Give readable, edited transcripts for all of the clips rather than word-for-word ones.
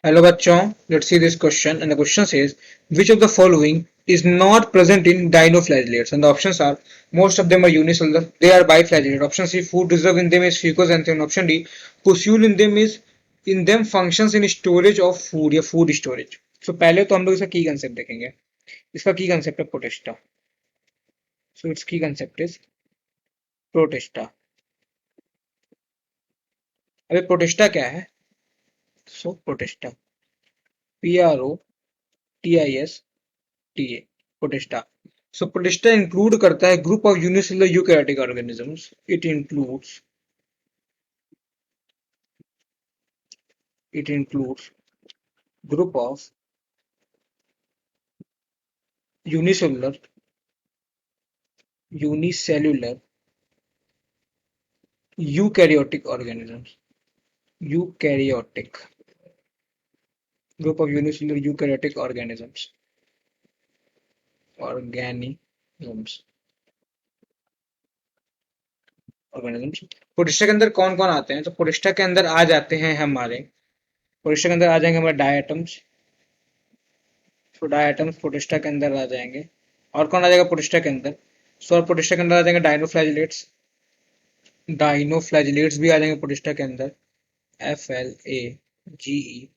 Hello बच्चों, let's see this question and the question says which of the following is not present in dinoflagellates and the options are most of them are unicellular, they are biflagellate. Option C, food reserve in them is fucoxanthin. Option D, pusule in them is in them functions in storage of food या food storage. So पहले तो हम लोग इसका की concept देखेंगे. इसका की कंसेप्ट है Protista. So its key concept is Protista. अबे प्रोटेस्टा क्या है? So Protista PROTISTA Protista. So Protista include करता है group of unicellular eukaryotic organisms. It includes group of unicellular eukaryotic organisms. Eukaryotic group of unicellular eukaryotic organisms. Protista के अंदर कौन कौन आते हैं? तो प्रोटिस्टा के अंदर आ जाते हैं हमारे प्रोटिस्टा के अंदर आ जाएंगे हमारे डायटम्स. तो डायटम्स प्रोटिस्टा के अंदर आ जाएंगे. और कौन आ जाएगा प्रोटिस्टा के अंदर? सो और प्रोटिस्टा के अंदर आ जाएंगे डाइनोफ्लैजिलेट्स. डाइनोफ्लैजिलेट्स भी आ जाएंगे प्रोटिस्टा के अंदर. FLAGE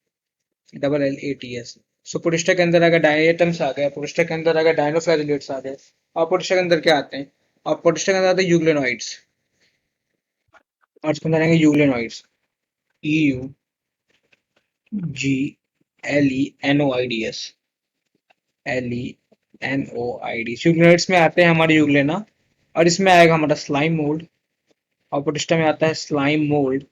सो प्रोटिस्टा के अंदर अगर डायटम्स आ गया, प्रोटिस्टा के अंदर अगर डाइनोफ्लैजिलेट्स आ गए, और प्रोटिस्टा के अंदर क्या आते हैं? और प्रोटिस्टा के अंदर आते हैं यूग्लेनोइड्स. और इसके अंदर आएंगे यूग्लेनोइड्स. EUGLENOIDS. LENOID यूग्लेनोइड्स में आते हैं हमारे यूग्लेना. और इसमें आएगा हमारा स्लाइम मोल्ड. और प्रोटिस्टा में आता है स्लाइम मोल्ड्स.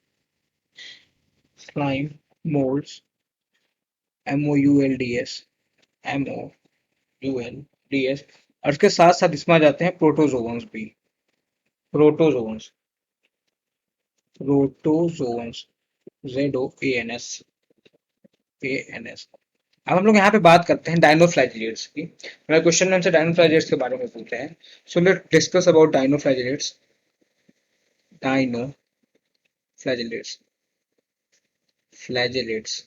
MOULDS. और इसके साथ साथ इसमें आ जाते हैं प्रोटोजोन्स भी. Protozoans protozoans ZOANS. अब हम लोग यहाँ पे बात करते हैं डायनोफ्लैजिलेट्स की. मेरा क्वेश्चन में हमसे डायनोफ्लैजिलेट्स के बारे में पूछते हैं. So let discuss about dinoflagellates. Dinoflagellates FLAGELLATES.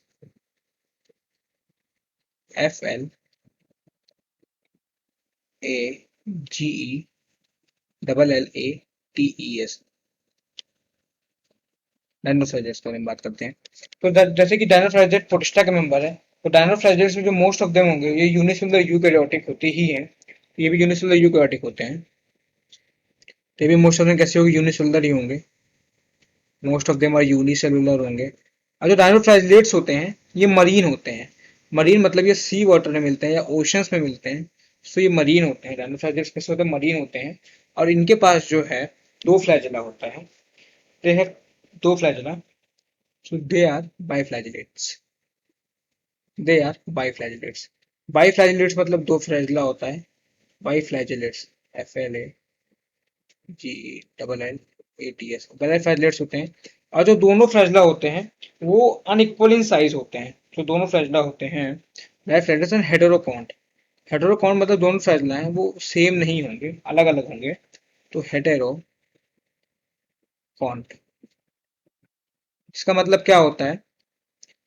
Dinoflagellates के बारे में बात करते हैं. तो जैसे कि डायनोफ्लैजिलेट प्रोटिस्टा के मेंबर है, तो डायनोफ्लैजिलेट्स में जो मोस्ट ऑफ देम होंगे ये यूनिसेलुलर यूकैरियोटिक होते ही हैं. तो ये भी यूनिसेलुलर यूकैरियोटिक होते हैं. तो ये भी मोस्ट ऑफ देम कैसे होंगे? यूनिसेलुलर ही होंगे. Most of them are unicellular होंगे. और जो डायनोफ्लैजिलेट्स होते हैं ये मरीन होते हैं. मरीन मतलब ये सी वाटर में मिलते हैं या ओशंस में मिलते हैं. सो ये मरीन होते हैं. डायनोफ्लैजिलेट्स कैसे होते हैं? मरीन होते हैं. और इनके पास जो है दो फ्लैजिला होता है. They have two flagella. So they are biflagellates. Biflagellates मतलब दो फ्लैजिला होता है. बाइफ्लैजिलेट्स FLAGELLATS बाइफ्लैजिलेट्स होते हैं. और जो दोनों फ्लैजिला होते हैं वो अनइक्वल इन साइज होते हैं. जो दोनों फ्लैजिला होते हैं बाइफ्लैजिलेट्स एंड हेटेरोकॉन्ट. हेटेरोकॉन्ट मतलब दोनों फ्लैजिला हैं वो सेम नहीं होंगे, अलग अलग होंगे. तो हेटेरोकॉन्ट. इसका मतलब क्या होता है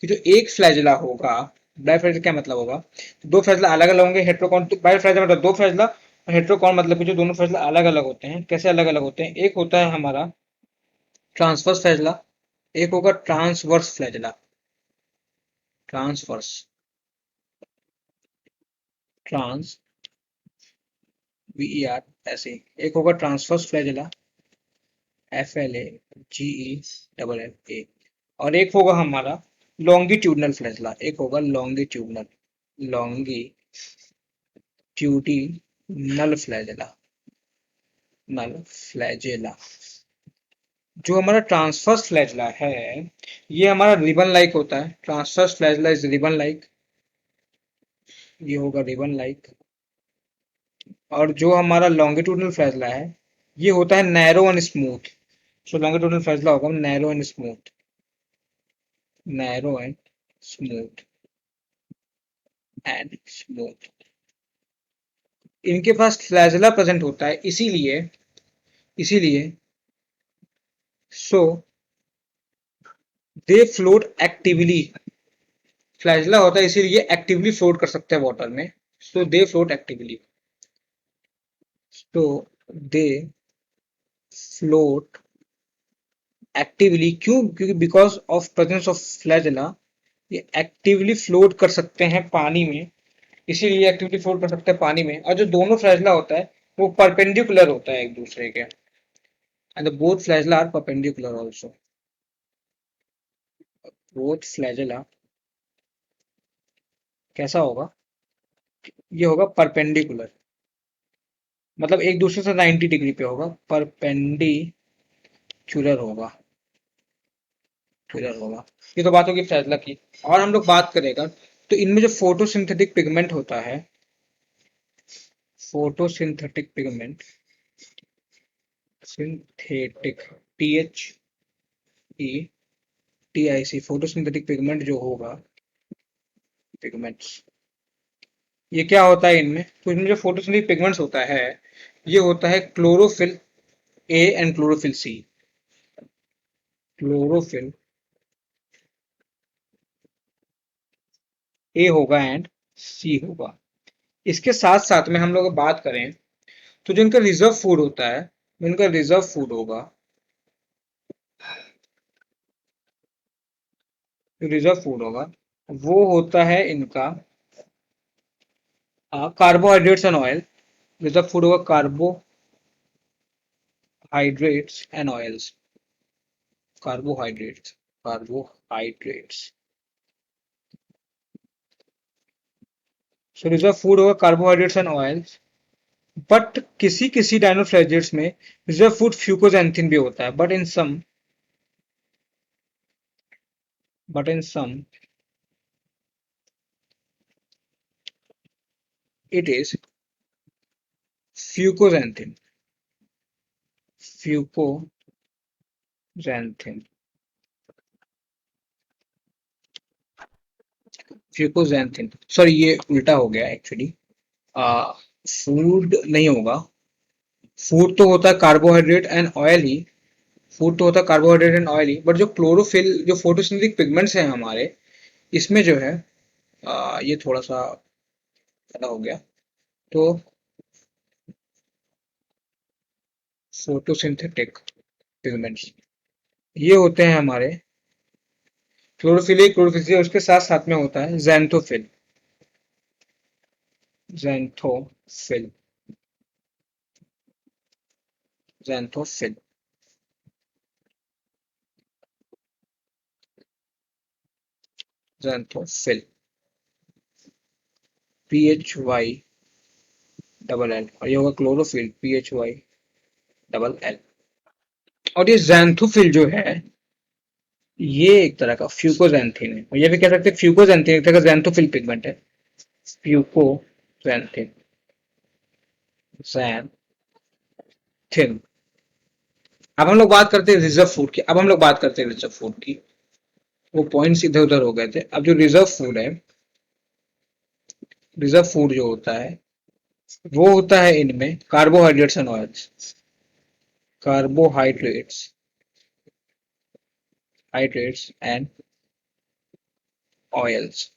कि जो एक फ्लैजिला होगा, बाइफ्लैजिला क्या मतलब होगा? तो दो फ्लैजिला अलग अलग होंगे. हेटेरोकॉन तो बाइफ्लैजिला मतलब दो फ्लैजिला. और हेटेरोकॉन मतलब कि जो दोनों फ्लैजिला अलग अलग होते हैं. कैसे अलग अलग होते हैं? एक होता है हमारा ट्रांसवर्स फ्लैजिला, एक होगा transverse flagella. Transverse trans VER ऐसे. एक होगा ट्रांसवर्स फ्लैजिला FLAGELLA. और एक होगा हमारा लॉन्गिट्यूडनल फ्लैजिला. एक होगा लॉन्गिट्यूडिनल फ्लैजिला. जो हमारा ट्रांसवर्स फ्लैजिला है ये हमारा रिबन लाइक होता है. Transverse flagella is ribbon like. ये होगा रिबन लाइक. और जो हमारा लॉन्गिट्यूडनल फ्लैजिला है ये होता है narrow and smooth. So longitudinal flagella होगा narrow and smooth. Narrow and smooth and smooth. इनके पास फ्लैजिला प्रेजेंट होता है इसीलिए so they float actively. Flagella होता है इसीलिए एक्टिवली फ्लोट कर सकते हैं वाटर में, सो दे फ्लोट एक्टिवली, तो दे फ्लोट एक्टिवली। क्यों? क्योंकि because of presence of flagella ये एक्टिवली फ्लोट कर सकते हैं पानी में, इसीलिए एक्टिवली फ्लोट कर सकते हैं पानी में। और जो दोनों फ्लैजला होता है वो परपेंडिकुलर होता है एक दूसरे के, and both flagella are perpendicular also, both flagella कैसा होगा, ये होगा परपेंडिकुलर, मतलब एक दूसरे से 90 डिग्री पे होगा, परपेंडिकुलर होगा, क्लियर होगा। ये तो बात होगी फ्लैजला की। और हम लोग बात करेगा तो इनमें जो फोटोसिंथेटिक पिगमेंट होता है, photosynthetic pigment, synthetic, THETIC, photosynthetic pigment जो होगा, पिगमेंट्स, ये क्या होता है इनमें? तो इनमें जो फोटोसिंथेटिक पिगमेंट्स होता है ये होता है chlorophyll A and chlorophyll C, chlorophyll A होगा एंड सी होगा। इसके साथ साथ में हम लोग बात करें तो जो इनका रिजर्व फूड होता है, इनका रिजर्व फूड होगा, रिजर्व फूड होगा वो होता है इनका carbohydrates and oil. Reserve food होगा carbohydrates and oils, carbohydrates, carbohydrates, so reserve food होगा कार्बोहाइड्रेट्स एंड ऑयल्स। बट किसी किसी डायनोफ्लेजेट्स में रिजर्व फूड फ्यूकोजैंथिन भी होता है, but in some it is fucoxanthin, fucoxanthin, fucoxanthin, sorry ये उल्टा हो गया एक्चुअली, फूड नहीं होगा, फूड तो होता है carbohydrate and oil he, food तो होता है carbohydrate and oil he, but जो क्लोरोफिल, जो फोटोसिंथेटिक पिगमेंट्स हैं हमारे, इसमें जो है ये थोड़ा सा अलग हो गया, तो फोटोसिंथेटिक पिगमेंट्स ये होते हैं हमारे क्लोरोफिल, क्लोरोफिल उसके साथ साथ में होता है xanthophyll, xanthophyll, xanthophyll, xanthophyll, PHY और ये होगा क्लोरोफिल, PHY। और ये जैंथोफिल जो है ये एक तरह का फ्यूकोजैंथिन है, और ये भी कह सकते हैं फ्यूकोजैंथिन एक तरह का जैंथोफिल पिगमेंट है, फ्यूकोजैंथिन, जैंथिन। अब हम लोग बात करते हैं रिजर्व फूड की, अब हम लोग बात करते हैं रिजर्व फूड की, वो पॉइंट्स इधर उधर हो गए थे। अब जो रिजर्व फूड है, रिजर्व फूड जो होता है वो होता है इनमें carbohydrates and oils, carbohydrates, hydrates and oils,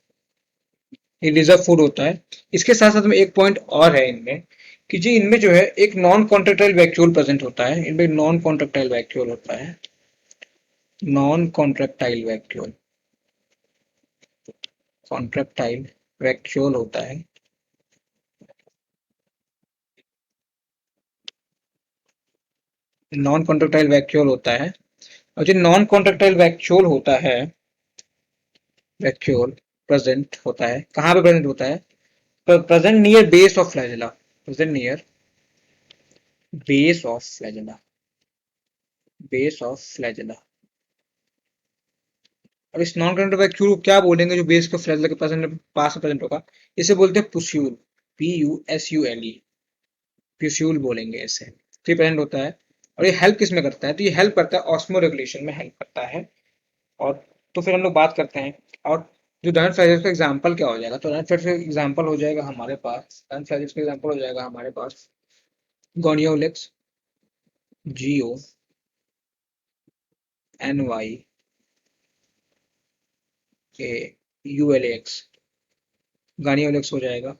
ये रिजर्व फूड होता है। इसके साथ साथ में एक पॉइंट और है इनमें कि जी इनमें जो है एक नॉन कॉन्ट्रेक्टाइल वैक्यूल प्रेजेंट होता है, इनमें नॉन कॉन्ट्रेक्टाइल वैक्यूल होता है, non contractile vacuole, contractile vacuole होता है, नॉन कॉन्ट्रेक्टाइल वैक्यूल होता है। और जो नॉन कॉन्ट्रेक्टाइल वैक्यूल होता है, वैक्यूल प्रेजेंट होता है कहाँ पे प्रेजेंट होता है? Present near base of flagella, present near base of flagella, base of flagella. अब इस नॉन कॉन्ट्रेक्टाइल वैक्यूल को क्या बोलेंगे जो बेस के फ्लैजेला के पास प्रेजेंट होगा? इसे बोलते हैं पुस्यूल, PUSULE, प्यूस्यूल बोलेंगे इसे, तो ये प्रेजेंट होता है। और ये हेल्प किस में करता है? तो ये हेल्प करता है ऑस्मो रेगुलेशन में हेल्प करता है। और तो फिर हम लोग बात करते हैं, और जो डायन फ्लाइजेस का एग्जांपल क्या हो जाएगा? तो डायन फ्लाइजेस का एग्जांपल हो जाएगा हमारे पास, डायन फ्लाइजेस का एग्जांपल हो जाएगा हमारे पास गोनियोलेक्स, GONYA, ULAX, गार्नियर-OLX हो जाएगा।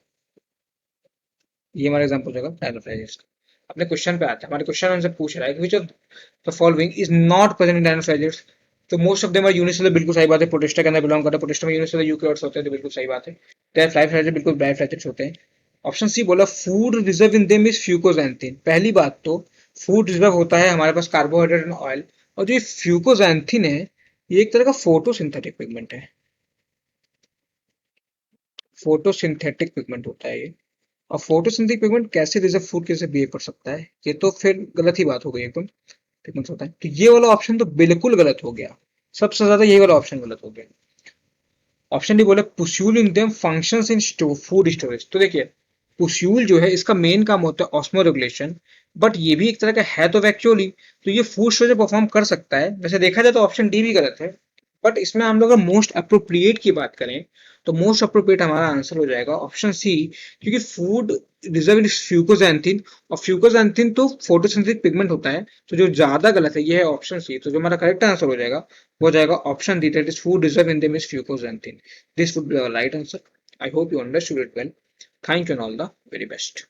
ये हमारा एग्जाम्पल हो जाएगा डायनोफ्राइजिस। अपने क्वेश्चन पे आते हैं, हमारे क्वेश्चन हमसे पूछ रहा है कि which of the following is not present in डायनोफ्राइजिस। तो most of them are unicellular, बिल्कुल सही बात है, प्रोटिस्टा के अंदर बिलोंग करता है, प्रोटिस्टा में यूनिसेलुलर यूकेरियोट्स होते हैं, तो बिल्कुल सही बात है। तो फ्लाइफाइजिस बिल्कुल डायफ्लाइजिस होते हैं। ऑप्शन सी बोला food reserve in them is fucoxanthin. पहली बात तो फूड रिजर्व होता है हमारे पास कार्बोहाइड्रेट एंड ऑयल, और जो ये फ्यूकोजैंथिन है ये एक तरह का फोटोसिंथेटिक पिगमेंट है, फोटोसिंथेटिक पिगमेंट होता है ये। और फोटोसिंथेटिक पिगमेंट कैसे रिजर्व फूड कैसे बिहेव कर सकता है, ये तो फिर गलत ही बात हो गई एकदम। पिगमेंट्स होता है, तो ये वाला ऑप्शन तो बिल्कुल गलत हो गया, सबसे ज्यादा ये वाला ऑप्शन गलत हो गया। ऑप्शन डी बोले pusule in them functions in food storage. तो देखिए पुस्यूल जो है इसका मेन काम होता है ऑस्मो रेगुलेशन, बट ये भी एक तरह का है तो एक्चुअली, तो ये फूड स्टोरेज परफॉर्म कर सकता है। वैसे देखा जाए तो ऑप्शन डी भी गलत है, बट इसमें हम लोग अगर मोस्ट अप्रोप्रिएट की बात करें तो मोस्ट अप्रोप्रिएट हमारा आंसर हो जाएगा ऑप्शन सी, क्योंकि फूड रिजर्व इन फ्यूकोजैंथिन, और फ्यूकोजैंथिन तो फोटोसिंथेटिक पिगमेंट होता है। तो जो ज्यादा गलत है ये है ऑप्शन सी, तो जो हमारा करेक्ट आंसर हो जाएगा वो हो जाएगा option D, that is food reserve in them is fucoxanthin. This would be our right answer. I hope you understood it well. Thank you and all the very best.